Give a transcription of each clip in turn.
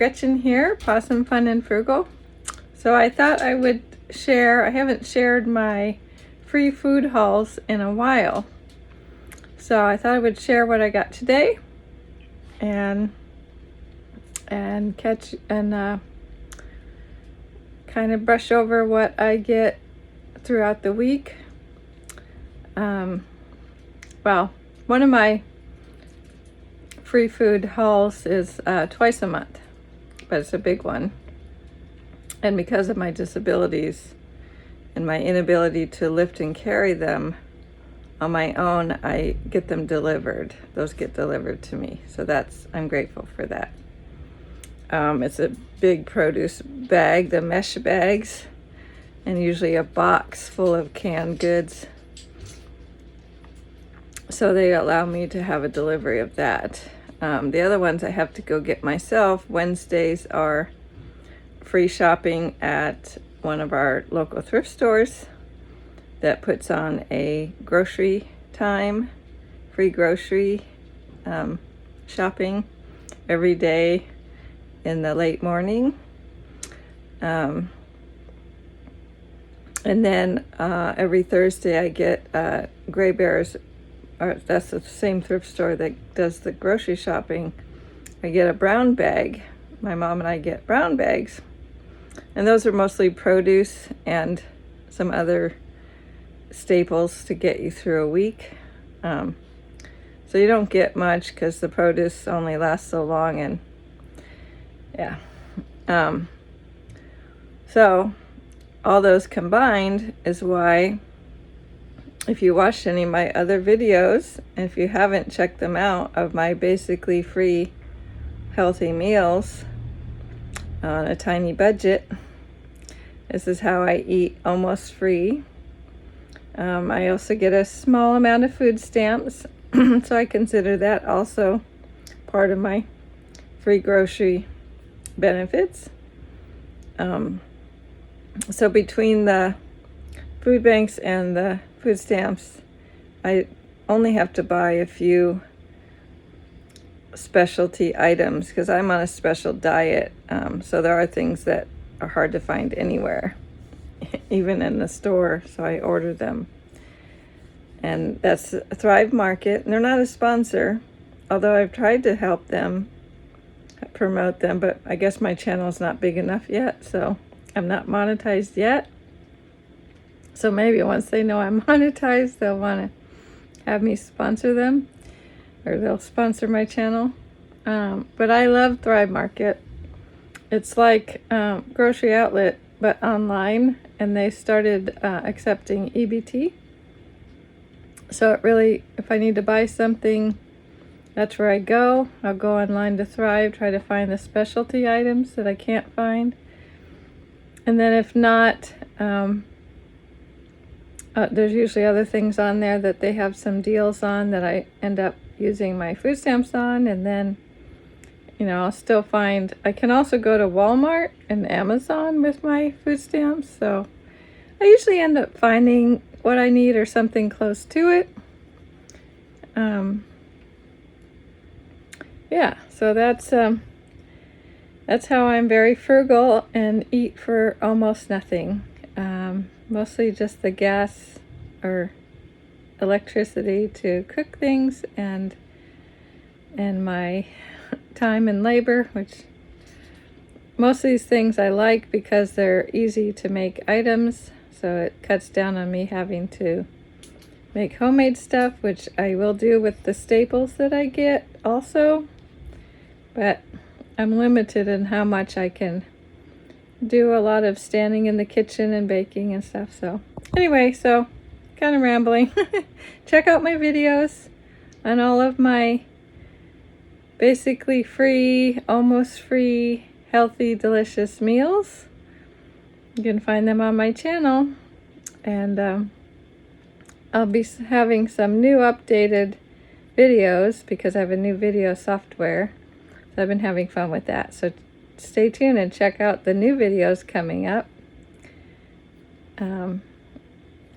Gretchen here, Pawsom Fun and Frugal. So I thought I would share, I haven't shared my free food hauls in a while. So I thought I would share what I got today and kind of brush over what I get throughout the week. Well, one of my free food hauls is twice a month, but it's a big one. And because of my disabilities and my inability to lift and carry them on my own, I get them delivered. Those get delivered to me. So I'm grateful for that. It's a big produce bag, the mesh bags, and usually a box full of canned goods. So they allow me to have a delivery of that. The other ones I have to go get myself. Wednesdays are free shopping at one of our local thrift stores that puts on a grocery time, free grocery shopping every day in the late morning. And then every Thursday I get Gray Bears. That's the same thrift store that does the grocery shopping. I get a brown bag. My mom and I get brown bags. And those are mostly produce and some other staples to get you through a week. So you don't get much because the produce only lasts so long. And yeah. So all those combined is why, if you watched any of my other videos, and if you haven't checked them out, of my basically free healthy meals on a tiny budget, this is how I eat almost free. I also get a small amount of food stamps, so I consider that also part of my free grocery benefits. So between the food banks and the food stamps, I only have to buy a few specialty items because I'm on a special diet. So there are things that are hard to find anywhere, even in the store. So I order them. And that's Thrive Market. And they're not a sponsor, although I've tried to help them, promote them, but I guess my channel is not big enough yet. So I'm not monetized yet. So maybe once they know I'm monetized, they'll want to have me sponsor them, or they'll sponsor my channel. But I love Thrive Market. It's like Grocery Outlet, but online, and they started accepting EBT. So it really, if I need to buy something, that's where I go. I'll go online to Thrive, try to find the specialty items that I can't find. And then if not, there's usually other things on there that they have some deals on that I end up using my food stamps on. And then, I'll still find, I can also go to Walmart and Amazon with my food stamps. So I usually end up finding what I need or something close to it. Yeah, so that's how I'm very frugal and eat for almost nothing. Mostly just the gas or electricity to cook things, and my time and labor, which most of these things I like because they're easy to make items, so it cuts down on me having to make homemade stuff, which I will do with the staples that I get also, but I'm limited in how much I can do. A lot of standing in the kitchen and baking and stuff. So anyway, so kind of rambling. Check out my videos on all of my basically free, almost free, healthy, delicious meals. You can find them on my channel, and I'll be having some new updated videos because I have a new video software. So I've been having fun with that. So stay tuned and check out the new videos coming up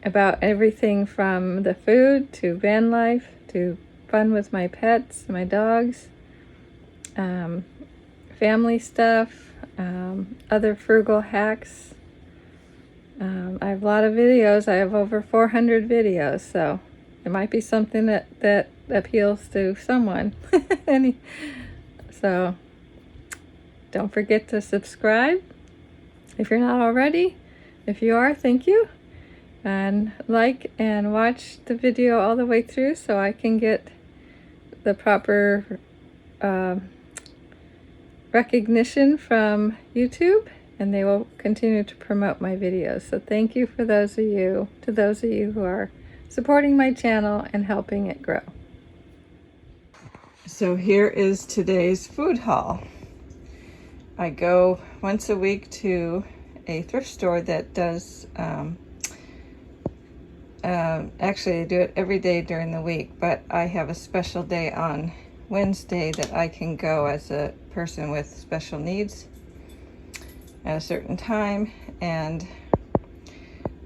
about everything from the food to van life to fun with my pets, my dogs, family stuff, other frugal hacks. I have a lot of videos. I have over 400 videos, so it might be something that appeals to someone. So don't forget to subscribe if you're not already. If you are, thank you. And like and watch the video all the way through so I can get the proper recognition from YouTube, and they will continue to promote my videos. So thank you to those of you who are supporting my channel and helping it grow. So here is today's food haul. I go once a week to a thrift store that does, actually I do it every day during the week, but I have a special day on Wednesday that I can go as a person with special needs at a certain time, and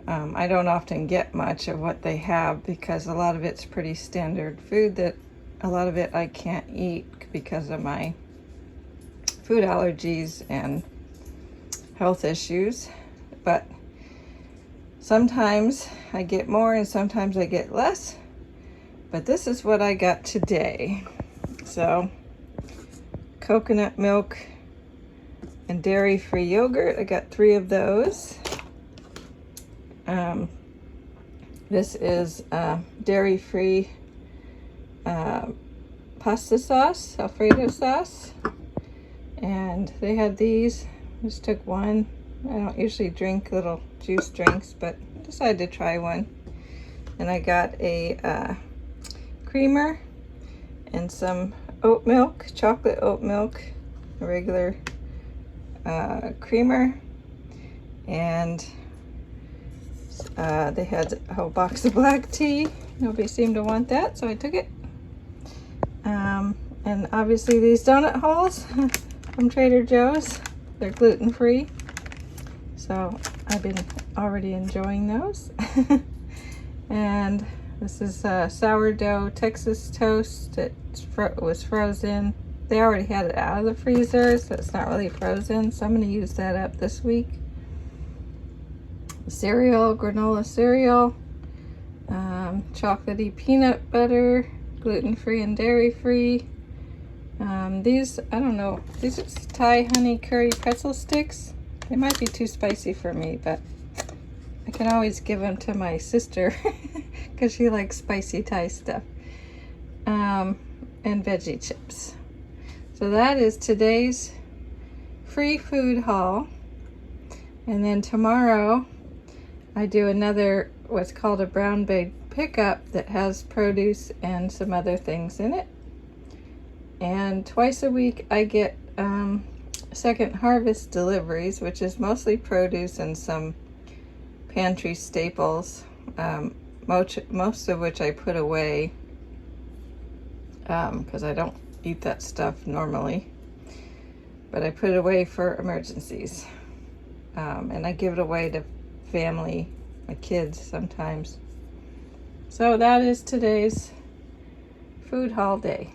I don't often get much of what they have because a lot of it's pretty standard food that a lot of it I can't eat because of my food allergies and health issues. But sometimes I get more and sometimes I get less, but this is what I got today. So coconut milk and dairy-free yogurt, I got 3 of those. This is dairy-free pasta sauce, Alfredo sauce, and they had these. Just took one. I don't usually drink little juice drinks, but decided to try one. And I got a creamer and some oat milk, chocolate oat milk, a regular creamer, and they had a whole box of black tea. Nobody seemed to want that, so I took it. And obviously these donut holes from Trader Joe's, they're gluten-free, so I've been already enjoying those. And this is sourdough Texas toast. It was frozen. They already had it out of the freezer, so it's not really frozen, so I'm going to use that up this week. Cereal, granola cereal, chocolatey peanut butter, gluten-free and dairy-free. These, I don't know, these are Thai honey curry pretzel sticks. They might be too spicy for me, but I can always give them to my sister because she likes spicy Thai stuff. And veggie chips. So that is today's free food haul. And then tomorrow I do another, what's called a brown bag pickup that has produce and some other things in it. And twice a week I get second harvest deliveries, which is mostly produce and some pantry staples, most of which I put away because I don't eat that stuff normally, but I put it away for emergencies. And I give it away to family, my kids sometimes. So that is today's food haul day.